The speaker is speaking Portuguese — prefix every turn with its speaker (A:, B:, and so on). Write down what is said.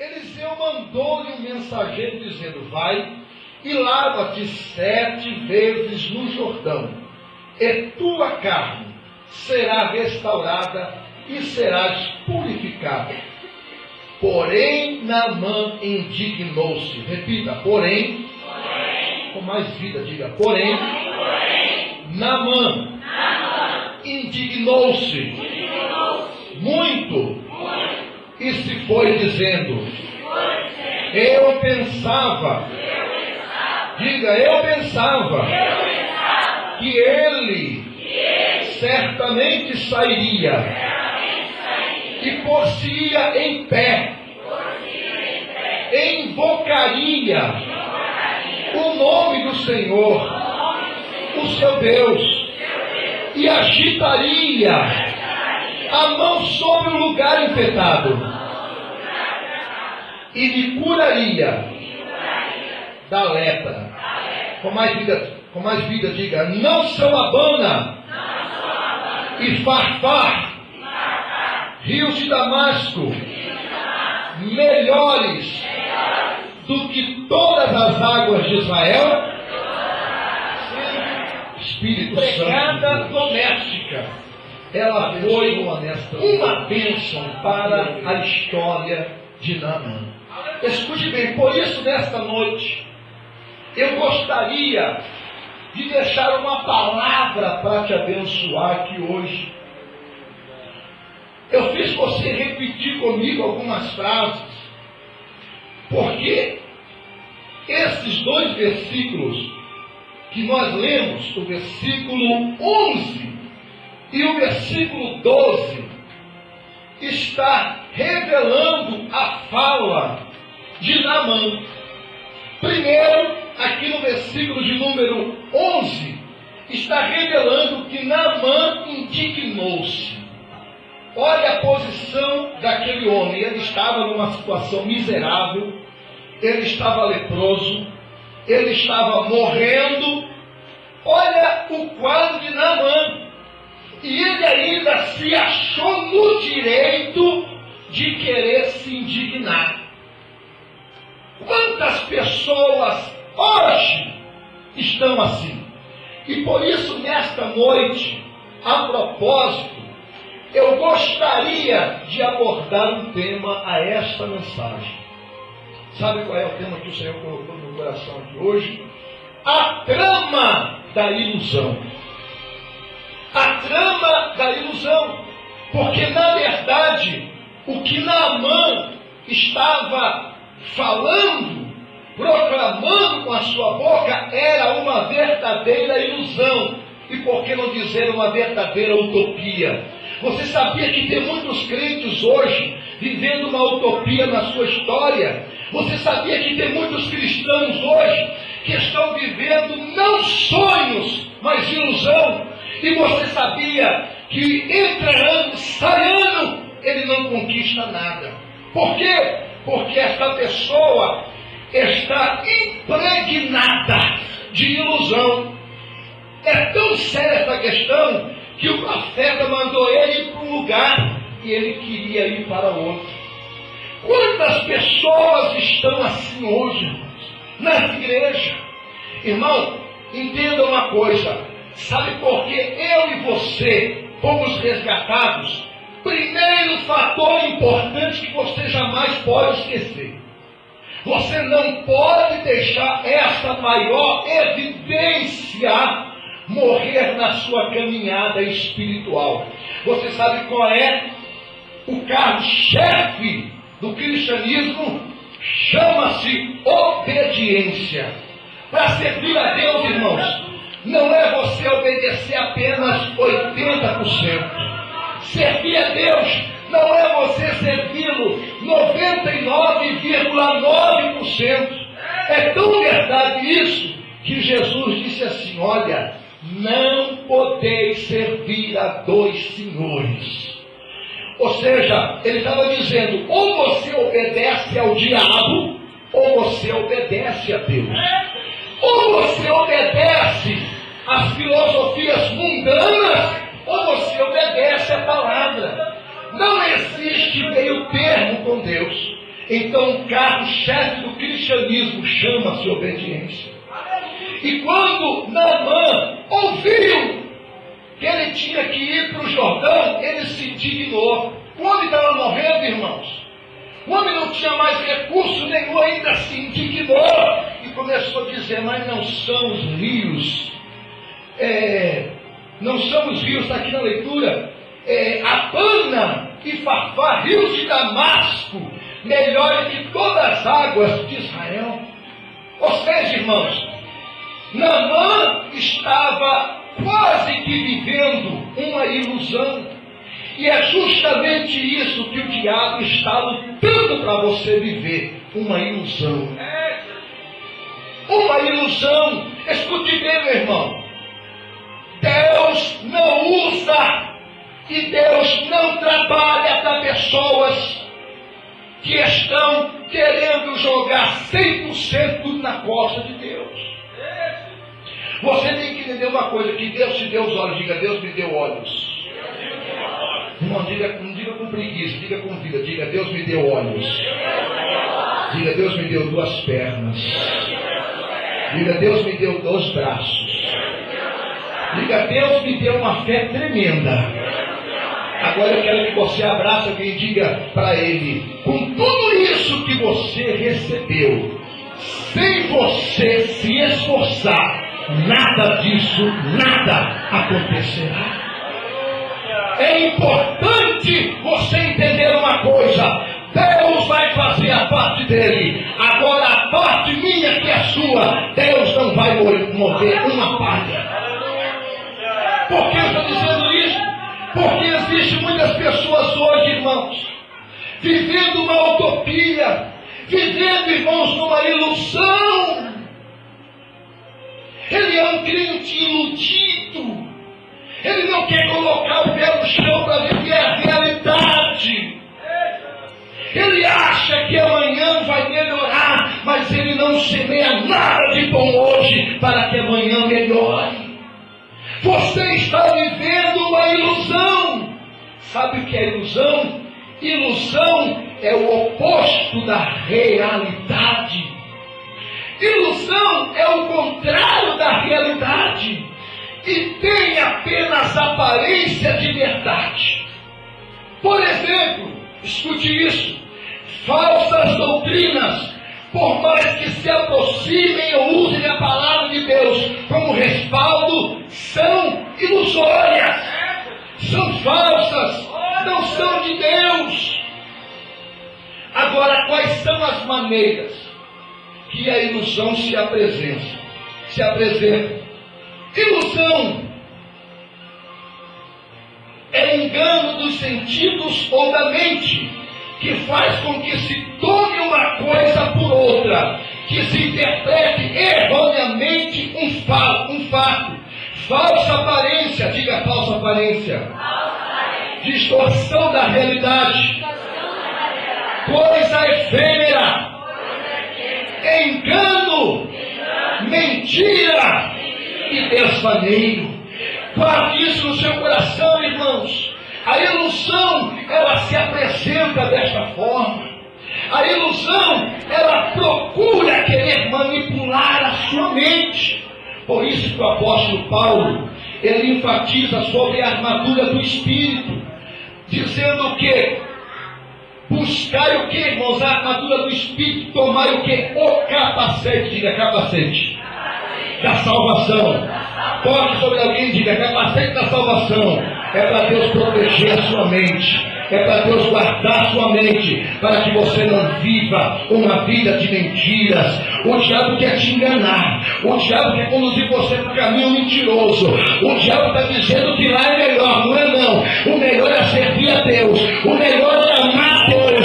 A: Eliseu mandou-lhe um mensageiro dizendo: vai e lava-te 7 vezes no Jordão, e tua carne será restaurada e serás purificado. Porém, Naamã indignou-se. Repita, porém, com mais vida, diga, porém, Naamã indignou-se muito e se foi dizendo: eu pensava, diga, eu pensava que ele certamente sairia e por-se-ia em pé, invocaria o nome do Senhor, o seu Deus, e agitaria a mão sobre o lugar infectado e lhe curaria da lepra. Com mais vida, diga: não são Abana e Farfar, rios de Damasco, melhores do que todas as águas de Israel? Espírito Santo, doméstica, ela foi uma bênção para a história de Naamã. Escute bem, por isso nesta noite eu gostaria de deixar uma palavra para te abençoar aqui hoje. Eu fiz você repetir comigo algumas frases, porque esses 2 versículos que nós lemos, o versículo 11 e o versículo 12, está revelando a fala de Naamã. Primeiro, aqui no versículo de número 11, está revelando que Naamã indignou-se. Olha a posição daquele homem. Ele estava numa situação miserável, ele estava leproso, ele estava morrendo. Olha o quadro de Naamã. E ele ainda se achou no direito de querer se indignar. Quantas pessoas hoje estão assim? E por isso, nesta noite, a propósito, eu gostaria de abordar um tema a esta mensagem. Sabe qual é o tema que o Senhor colocou no meu coração aqui hoje? A trama da ilusão. A trama da ilusão. Porque, na verdade, o que Naamã estava falando, proclamando com a sua boca, era uma verdadeira ilusão. E por que não dizer uma verdadeira utopia? Você sabia que tem muitos crentes hoje vivendo uma utopia na sua história? Você sabia que tem muitos cristãos hoje que estão vivendo não sonhos, mas ilusão? E você sabia que entre ano, sai ano, ele não conquista nada. Por quê? Porque esta pessoa está impregnada de ilusão. É tão séria essa questão que o profeta mandou ele ir para um lugar e ele queria ir para outro. Quantas pessoas estão assim hoje, irmãos, nas igrejas? Irmão, entenda uma coisa. Sabe por que eu e você fomos resgatados? Primeiro fator importante que você jamais pode esquecer. Você não pode deixar essa maior evidência morrer na sua caminhada espiritual. Você sabe qual é o carro-chefe do cristianismo? Chama-se obediência. Para servir a Deus, irmãos, não é você obedecer apenas 80%. Servir a Deus não é você servi-lo 99,9%. É tão verdade isso que Jesus disse assim: olha, não podeis servir a 2 senhores. Ou seja, ele estava dizendo, ou você obedece ao diabo, ou você obedece a Deus. Ou você obedece às filosofias mundanas, ou você obedece à palavra. Não existe meio termo com Deus. Então o carro-chefe do cristianismo chama-se obediência. E quando Naamã ouviu que ele tinha que ir para o Jordão, ele se indignou. O homem estava morrendo, irmãos. O homem não tinha mais recurso nenhum, ainda se indignou e começou a dizer: mas não são os rios, não são os rios, está aqui na leitura, Abana e Farfar, rios de Damasco, melhores que todas as águas de Israel. Ou seja, irmãos, Naamã estava quase que vivendo uma ilusão. E é justamente isso que o diabo está lutando para você viver, uma ilusão. Uma ilusão. Escute bem, meu irmão. Deus não usa e Deus não trabalha para pessoas que estão querendo jogar 100% na costa de Deus. Você tem que entender uma coisa, que Deus te deu os olhos. Diga: Deus me deu olhos. Irmão, não diga com preguiça, diga com vida. Diga: Deus me deu olhos. Diga: Deus me deu 2 pernas. Diga: Deus me deu 2 braços. Diga: Deus me deu uma fé tremenda. Agora eu quero que você abrace alguém e diga para ele: com tudo isso que você recebeu, sem você se esforçar, nada disso, nada acontecerá. É importante você entender uma coisa: Deus vai fazer a parte dele. Agora a parte minha, que é sua, Deus não vai mover uma palha. Por que eu estou dizendo isso? Porque existem muitas pessoas hoje, irmãos, vivendo uma utopia, vivendo, irmãos, numa ilusão. Ele é um crente iludido. Ele não quer colocar o pé no chão para viver a realidade. Ele acha que amanhã vai melhorar, mas ele não semeia nada de bom hoje para que amanhã melhore. Você está vivendo uma ilusão. Sabe o que é ilusão? Ilusão é o oposto da realidade. Ilusão é o contrário da realidade. E tem apenas aparência de verdade. Por exemplo, escute isso: falsas doutrinas, por mais que se aproximem ou usem a palavra de Deus como respaldo, são ilusórias, são falsas, não são de Deus. Agora, quais são as maneiras que a ilusão se apresenta? Ilusão é engano dos sentidos ou da mente, que faz com que se tome uma coisa por outra, que se interprete erroneamente um fato. Falsa aparência, diga: falsa aparência. Distorção da realidade. Coisa efêmera. Engano. Mentira. E desvaneio. Guarde isso no seu coração, irmãos. A ilusão, ela se apresenta desta forma. A ilusão, ela procura querer manipular a sua mente. Por isso que o apóstolo Paulo, ele enfatiza sobre a armadura do Espírito, dizendo que buscai o que, irmãos? A armadura do Espírito, tomai o que? O capacete, diga capacete da salvação. Toque sobre alguém e diga: capacete da salvação. É para Deus proteger a sua mente, é para Deus guardar a sua mente, para que você não viva uma vida de mentiras. O diabo quer te enganar, o diabo quer conduzir você para o caminho mentiroso. O diabo está dizendo que lá é melhor, não é não. O melhor é servir a Deus, o melhor é amar Deus,